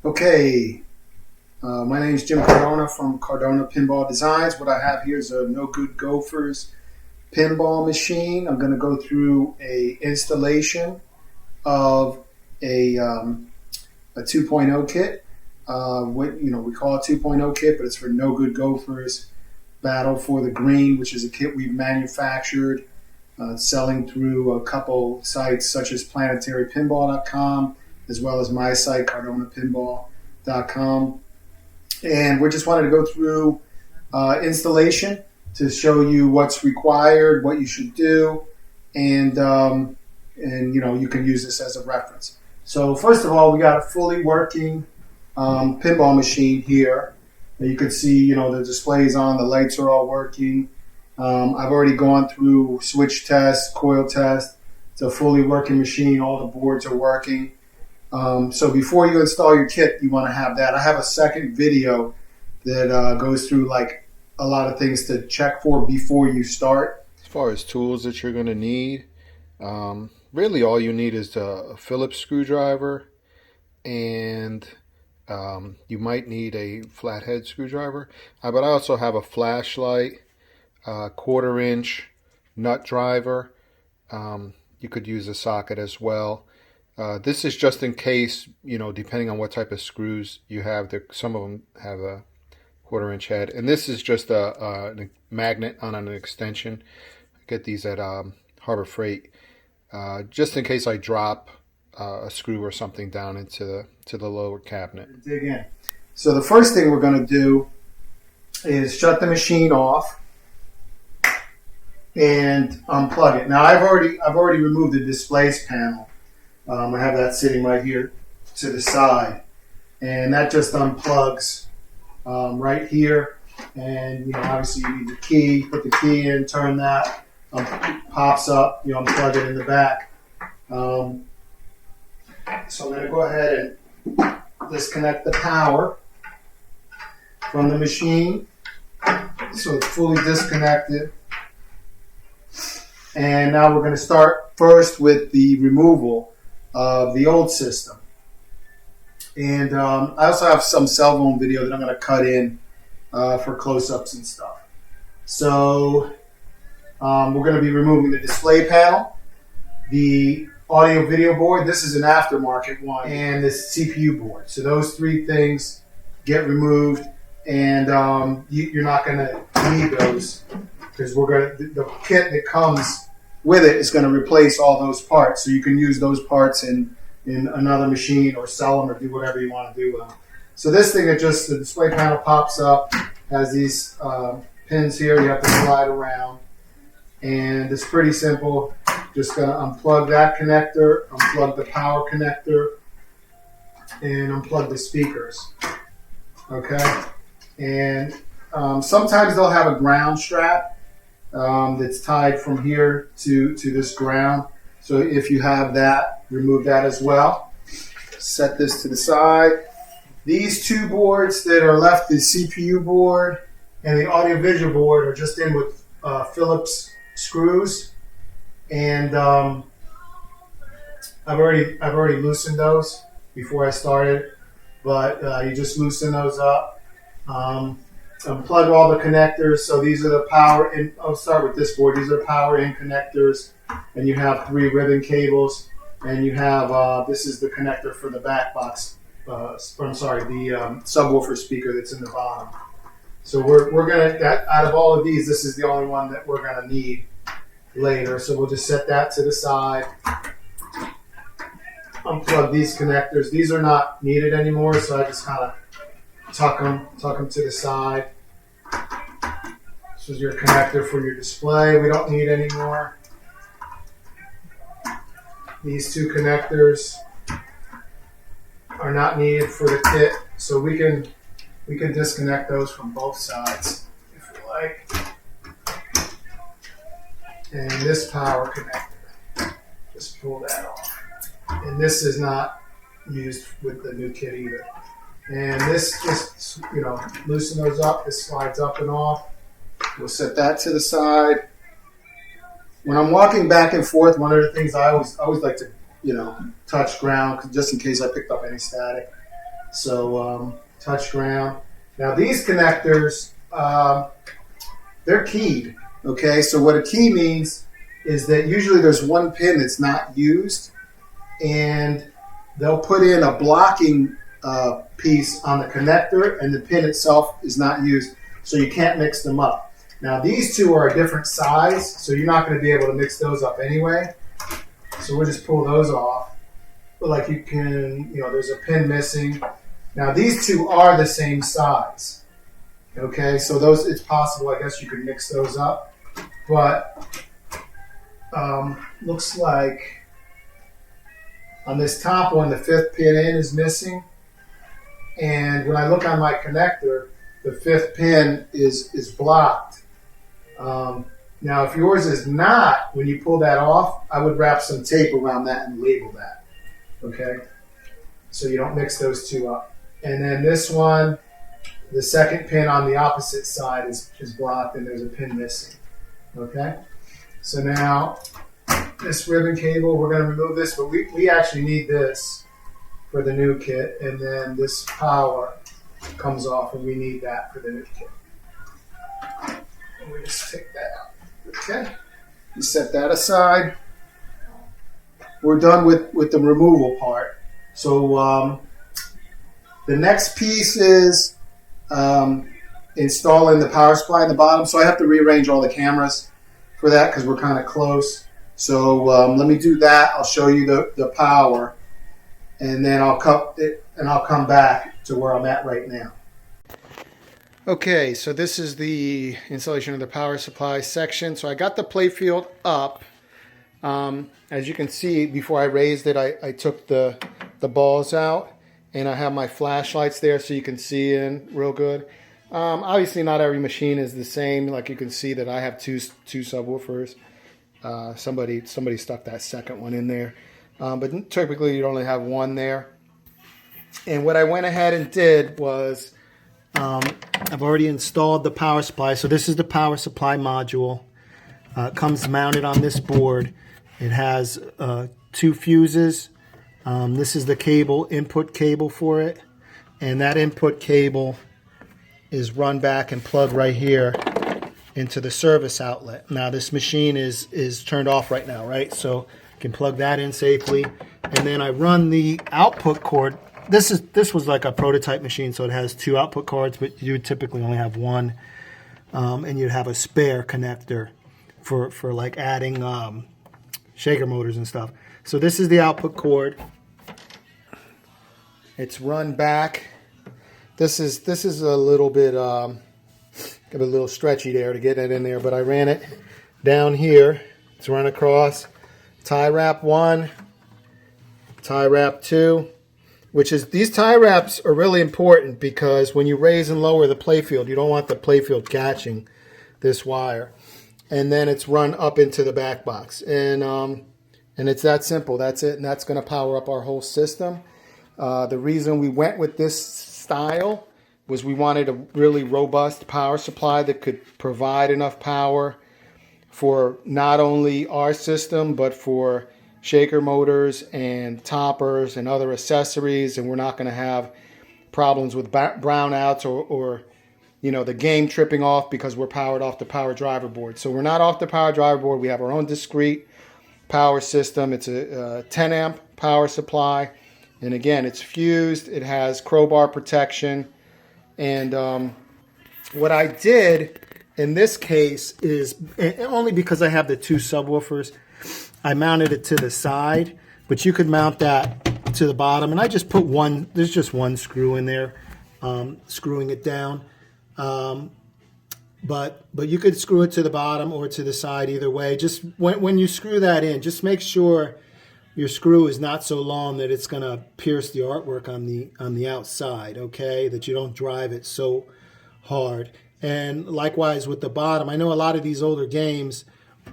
Okay, my name is Jim Cardona from Cardona Pinball Designs. What I have here is a No Good Gofers pinball machine. I'm going to go through a installation of a 2.0 kit. We call it 2.0 kit, but it's for No Good Gofers Battle for the Green, which is a kit we've manufactured, selling through a couple sites such as PlanetaryPinball.com, as well as my site, CardonaPinball.com. And we just wanted to go through installation to show you what's required, what you should do, and you can use this as a reference. So first of all, we got a fully working pinball machine here. You can see, the display's on, the lights are all working. I've already gone through switch test, coil test. It's a fully working machine. All the boards are working. So before you install your kit, you want to have that. I have a second video that goes through like a lot of things to check for before you start. As far as tools that you're going to need, really all you need is a Phillips screwdriver, and you might need a flathead screwdriver. But I also have a flashlight, 1/4 inch nut driver. You could use a socket as well. This is just in case, depending on what type of screws you have. Some of them have a 1/4 inch head. And this is just a magnet on an extension. I get these at Harbor Freight. Just in case I drop a screw or something down into the lower cabinet. Dig in. So the first thing we're going to do is shut the machine off and unplug it. Now I've already removed the displays panel. I have that sitting right here to the side, and that just unplugs right here. And obviously you need the key. Put the key in, turn that, pops up. You unplug it in the back. So I'm going to go ahead and disconnect the power from the machine. So it's fully disconnected. And now we're going to start first with the removal of the old system. And I also have some cell phone video that I'm going to cut in for close-ups and stuff. So we're going to be removing the display panel, the audio video board. This is an aftermarket one, and the CPU board. So those three things get removed, and you're not going to need those because the kit that comes with it is going to replace all those parts. So you can use those parts in another machine or sell them or do whatever you want to do with them. So this thing, the display panel pops up, has these pins here you have to slide around, and it's pretty simple. Just going to unplug that connector, unplug the power connector, and unplug the speakers. Okay? And sometimes they'll have a ground strap that's tied from here to this ground. So if you have that, remove that as well. Set this to the side. These two boards that are left, the CPU board and the audio-visual board, are just in with Phillips screws. And I've already loosened those before I started, but you just loosen those up. Unplug all the connectors. So these are the power in. I'll start with this board. These are power in connectors, and you have 3 ribbon cables, and you have this is the connector for the back box. The subwoofer speaker that's in the bottom. So we're gonna out of all of these, this is the only one that we're gonna need later. So we'll just set that to the side. Unplug these connectors. These are not needed anymore, so I just kind of tuck them to the side. This is your connector for your display. We don't need anymore. These 2 connectors are not needed for the kit, so we can disconnect those from both sides if you like. And this power connector, just pull that off. And this is not used with the new kit either. And this just, loosen those up. This slides up and off. We'll set that to the side. When I'm walking back and forth, one of the things I always like to, touch ground just in case I picked up any static. So touch ground. Now these connectors, they're keyed. Okay, so what a key means is that usually there's one pin that's not used, and they'll put in a blocking piece on the connector, and the pin itself is not used, so you can't mix them up. Now these two are a different size, so you're not going to be able to mix those up anyway. So we'll just pull those off. But like you can, there's a pin missing. Now these two are the same size. Okay, so those, it's possible, I guess you could mix those up. But looks like on this top one, the 5th pin in is missing. And when I look on my connector, the 5th pin is blocked. Now, if yours is not, when you pull that off, I would wrap some tape around that and label that. Okay? So you don't mix those two up. And then this one, the 2nd pin on the opposite side is blocked, and there's a pin missing. Okay? So now, this ribbon cable, we're going to remove this, but we actually need this for the new kit, and then this power comes off, and we need that for the new kit. And we just take that out. Okay? You set that aside. We're done with the removal part. So the next piece is installing the power supply in the bottom. So I have to rearrange all the cameras for that because we're kind of close. So let me do that. I'll show you the power, and then I'll come back to where I'm at right now. Okay, so this is the installation of the power supply section. So I got the playfield up. As you can see, before I raised it, I took the balls out, and I have my flashlights there so you can see in real good. Obviously, not every machine is the same. Like you can see that I have two subwoofers. Somebody stuck that second one in there. But typically, you'd only have one there. And what I went ahead and did was I've already installed the power supply. So this is the power supply module. It comes mounted on this board. It has 2 fuses. This is the cable, input cable for it. And that input cable is run back and plugged right here into the service outlet. Now this machine is turned off right now, right? So I can plug that in safely. And then I run the output cord. This was like a prototype machine, so it has 2 output cords, but you would typically only have one. And you'd have a spare connector for like adding shaker motors and stuff. So this is the output cord. It's run back. This is a little bit a little stretchy there to get it in there, but I ran it down here. It's run across. Tie wrap 1, tie wrap 2, which is, these tie wraps are really important because when you raise and lower the playfield, you don't want the playfield catching this wire. And then it's run up into the back box. And it's that simple. That's it. And that's going to power up our whole system. The reason we went with this style was we wanted a really robust power supply that could provide enough power for not only our system, but for shaker motors and toppers and other accessories. And we're not going to have problems with brownouts or the game tripping off because we're powered off the power driver board. So we're not off the power driver board. We have our own discrete power system. It's a 10 amp power supply. And again, it's fused. It has crowbar protection. And what I did in this case is, only because I have the 2 subwoofers, I mounted it to the side, but you could mount that to the bottom. And I just put one, there's just one screw in there, screwing it down. But you could screw it to the bottom or to the side, either way. Just when you screw that in, just make sure your screw is not so long that it's going to pierce the artwork on the outside, okay? That you don't drive it so hard. And likewise with the bottom, I know a lot of these older games,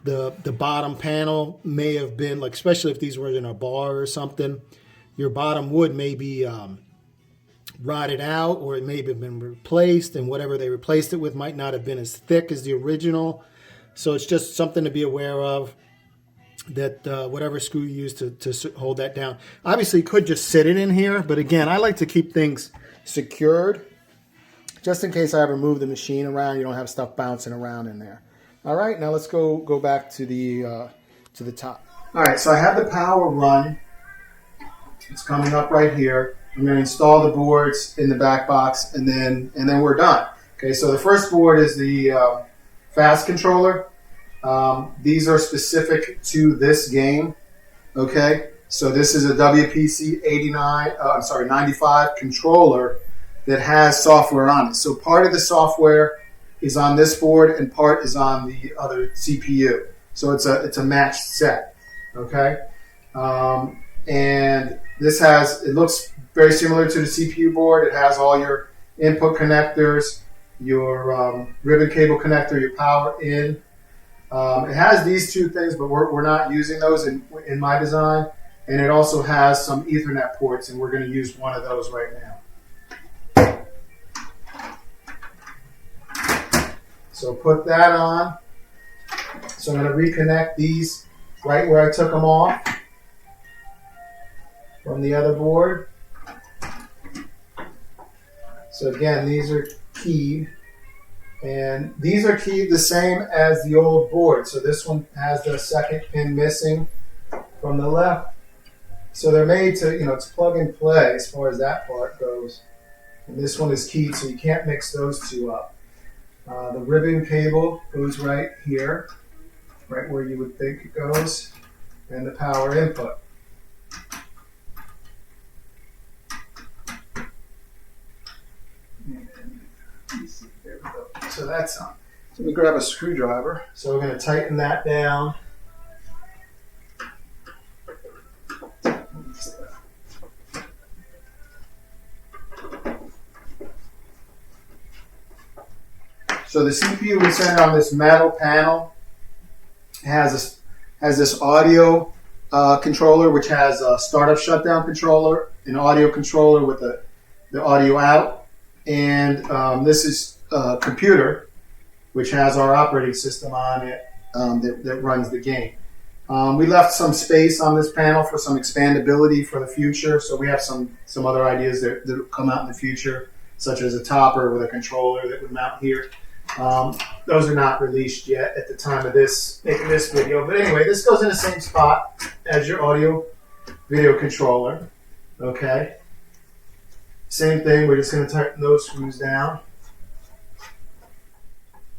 the bottom panel may have been, like, especially if these were in a bar or something, your bottom wood may be rotted out, or it may have been replaced, and whatever they replaced it with might not have been as thick as the original. So it's just something to be aware of. that whatever screw you use to hold that down. Obviously, you could just sit it in here, but again, I like to keep things secured just in case I ever move the machine around. You don't have stuff bouncing around in there. All right, now let's go back to the top. All right, so I have the power run. It's coming up right here. I'm going to install the boards in the back box, and then we're done. Okay, so the first board is the fast controller. These are specific to this game. Okay, so this is a WPC 95 controller that has software on it. So part of the software is on this board, and part is on the other CPU. So it's a matched set. Okay, and this it looks very similar to the CPU board. It has all your input connectors, your ribbon cable connector, your power in. It has these two things, but we're not using those in my design. And it also has some Ethernet ports, and we're going to use one of those right now. So put that on. So I'm going to reconnect these right where I took them off from the other board. So again, these are keyed. And these are keyed the same as the old board. So this one has the second pin missing from the left. So they're made to, it's plug and play as far as that part goes. And this one is keyed, so you can't mix those two up. The ribbon cable goes right here, right where you would think it goes, and the power input. There we go. So that's on. So let me grab a screwdriver. So we're going to tighten that down. So the CPU we send on this metal panel has this audio controller, which has a startup shutdown controller, an audio controller with the audio out, and this is a computer which has our operating system on it that runs the game. We left some space on this panel for some expandability for the future, so we have some other ideas that will come out in the future, such as a topper with a controller that would mount here. Those are not released yet at the time of making this video. But anyway, this goes in the same spot as your audio video controller. Okay. Same thing, we're just going to tighten those screws down.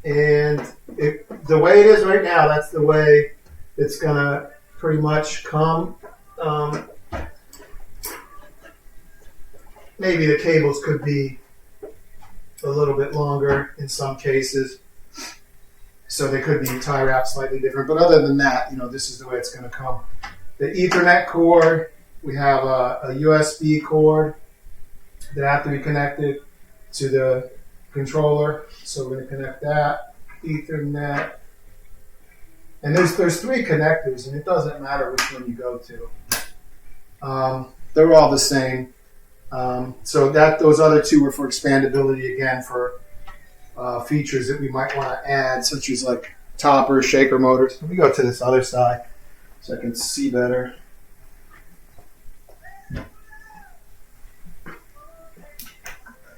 And the way it is right now, that's the way it's going to pretty much come. Maybe the cables could be a little bit longer in some cases, so they could be tie wrapped slightly different. But other than that, this is the way it's going to come. The Ethernet cord, we have a USB cord that have to be connected to the controller. So we're going to connect that Ethernet, and there's 3 connectors, and it doesn't matter which one you go to. They're all the same. So those other 2 were for expandability, again, for features that we might want to add, such as like topper, shaker motors. Let me go to this other side so I can see better.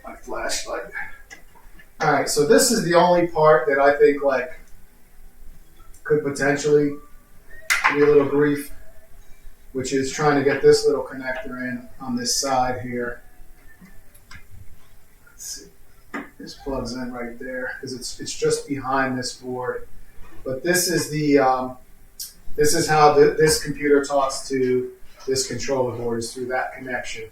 My flashlight. All right, so this is the only part that I think could potentially be a little grief, which is trying to get this little connector in on this side here. Let's see. This plugs in right there because it's just behind this board. But this is this is how this computer talks to this controller board, is through that connection,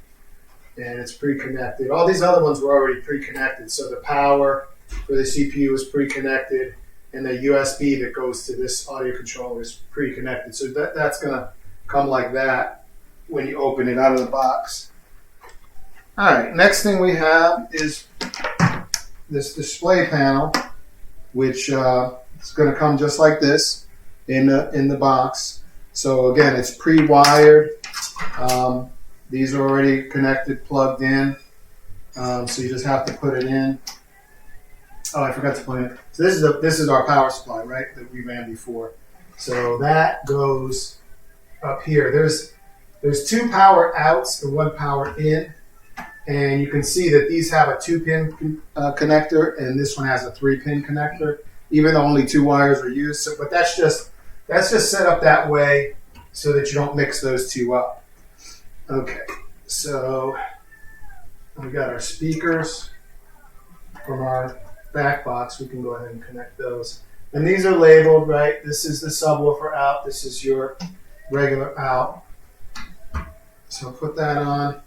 and it's pre-connected. All these other ones were already pre-connected. So the power for the CPU is pre-connected, and the USB that goes to this audio controller is pre-connected. So that's gonna come like that when you open it out of the box. All right, next thing we have is this display panel, which is going to come just like this in the box. So again, it's pre-wired. These are already connected, plugged in. So you just have to put it in. Oh, I forgot to put it in. So this is our power supply, right, that we ran before. So that goes up here. There's 2 power outs and 1 power in. And you can see that these have a 2-pin connector, and this one has a 3-pin connector, even though only 2 wires are used. So, but that's just set up that way so that you don't mix those 2 up. Okay, so we got our speakers from our back box. We can go ahead and connect those. And these are labeled, right? This is the subwoofer out. This is your regular out. So put that on.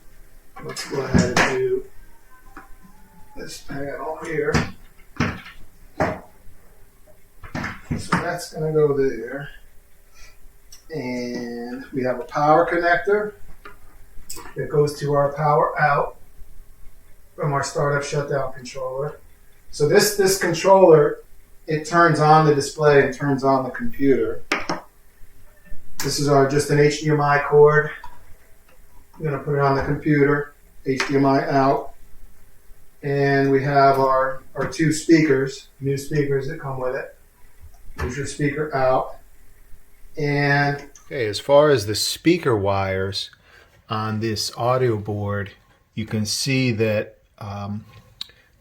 Let's go ahead and do this panel here. So that's going to go there. And we have a power connector that goes to our power out from our startup shutdown controller. So this controller, it turns on the display and turns on the computer. This is just an HDMI cord. I'm going to put it on the computer, HDMI out. And we have our 2 speakers, new speakers that come with it. There's your speaker out. And okay, as far as the speaker wires on this audio board, you can see that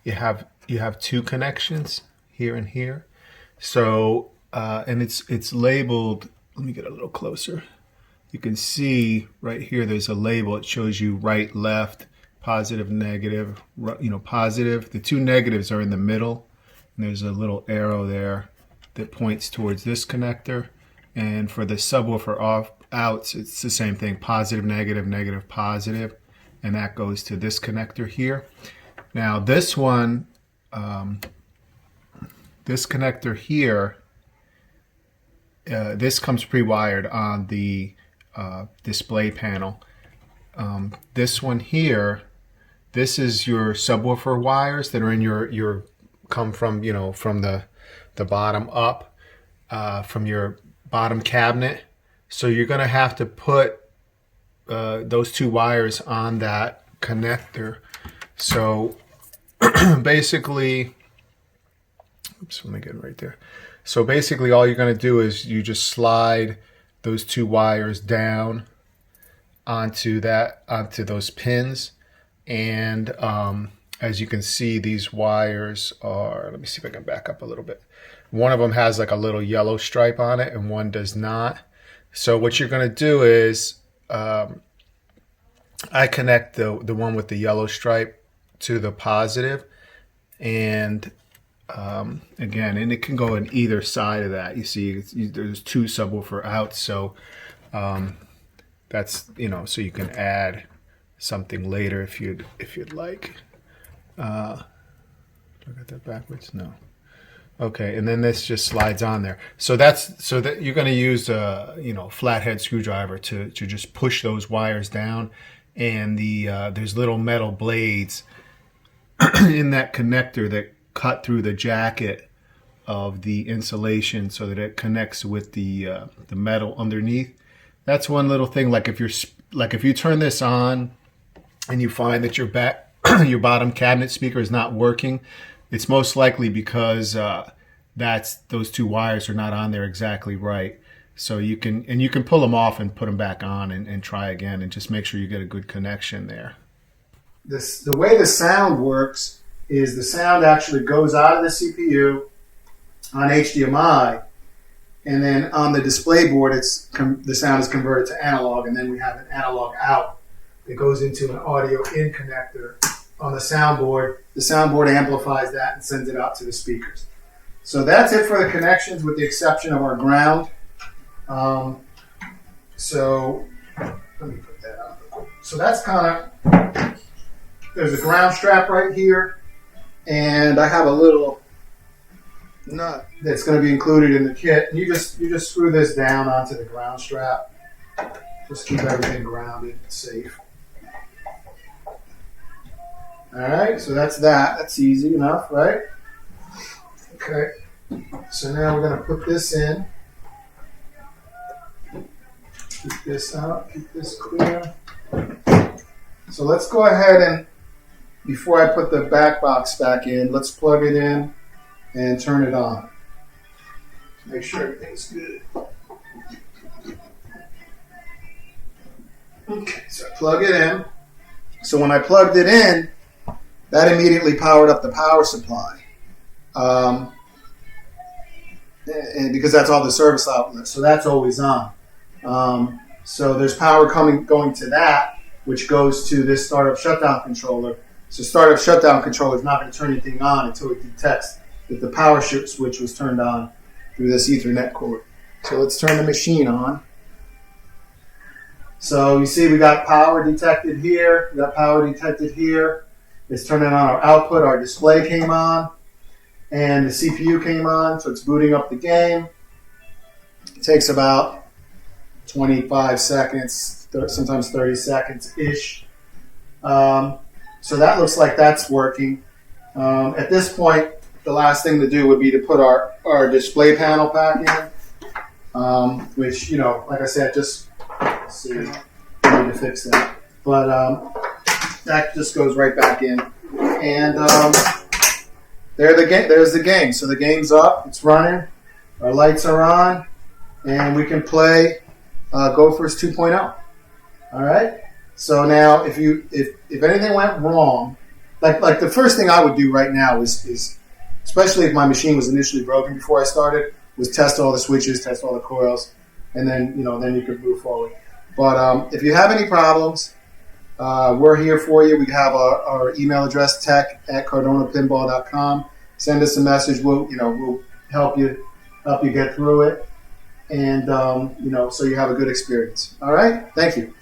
you have 2 connections here and here. So and it's labeled. Let me get a little closer. You can see right here there's a label. It shows you right, left, positive, negative, positive. The 2 negatives are in the middle, and there's a little arrow there that points towards this connector. And for the subwoofer outs, it's the same thing, positive, negative, negative, positive, and that goes to this connector here. Now this one, this connector here, this comes pre-wired on the display panel. This one here, this is your subwoofer wires that are in your come from from the bottom up, from your bottom cabinet. So you're going to have to put those 2 wires on that connector. So basically, oops, let me get it right there. So basically all you're going to do is you just slide those 2 wires down onto those pins. And as you can see, these wires are, let me see if I can back up a little bit. One of them has like a little yellow stripe on it and one does not. So what you're going to do is I connect the one with the yellow stripe to the positive, and again, and it can go in either side of that. You see there's 2 subwoofer outs, so that's so you can add something later if you'd like. Do I got that backwards? No. Okay, and then this just slides on there. So that you're going to use a flathead screwdriver to just push those wires down, and there's little metal blades in that connector that cut through the jacket of the insulation so that it connects with the metal underneath. That's one little thing. Like if you turn this on and you find that your bottom cabinet speaker is not working, it's most likely because those 2 wires are not on there exactly right. So you can pull them off and put them back on and try again, and just make sure you get a good connection there. The way the sound works is the sound actually goes out of the CPU on HDMI, and then on the display board, the sound is converted to analog, and then we have an analog out that goes into an audio in connector on the soundboard. The soundboard amplifies that and sends it out to the speakers. So that's it for the connections, with the exception of our ground. So let me put that on. So that's kind of, there's a ground strap right here, and I have a little nut that's going to be included in the kit. And you just screw this down onto the ground strap. Just keep everything grounded and safe. All right, so that's that. That's easy enough, right? Okay, so now we're going to put this in. Keep this out, keep this clear. So let's go ahead and, before I put the back box back in, let's plug it in and turn it on. Make sure everything's good. Okay, so I plug it in. So when I plugged it in, that immediately powered up the power supply. And because that's all the service outlets, so that's always on. So there's power going to that, which goes to this startup shutdown controller. So startup shutdown controller is not going to turn anything on until it detects that the power switch was turned on through this Ethernet cord. So let's turn the machine on. So you see we got power detected here, we got power detected here. It's turning on our output, our display came on, and the CPU came on, so it's booting up the game. It takes about 25 seconds, sometimes 30 seconds-ish. So that looks like that's working. At this point, the last thing to do would be to put our display panel back in, which, like I said, just see, I need to fix that. But that just goes right back in. And there's the game. So the game's up, it's running, our lights are on, and we can play Gofers 2.0. All right? So now if anything went wrong, like the first thing I would do right now is especially if my machine was initially broken before I started, was test all the switches, test all the coils, and then you could move forward. But if you have any problems, we're here for you. We have our email address, tech@cardonapinball.com. Send us a message. We'll help you get through it, and so you have a good experience. All right. Thank you.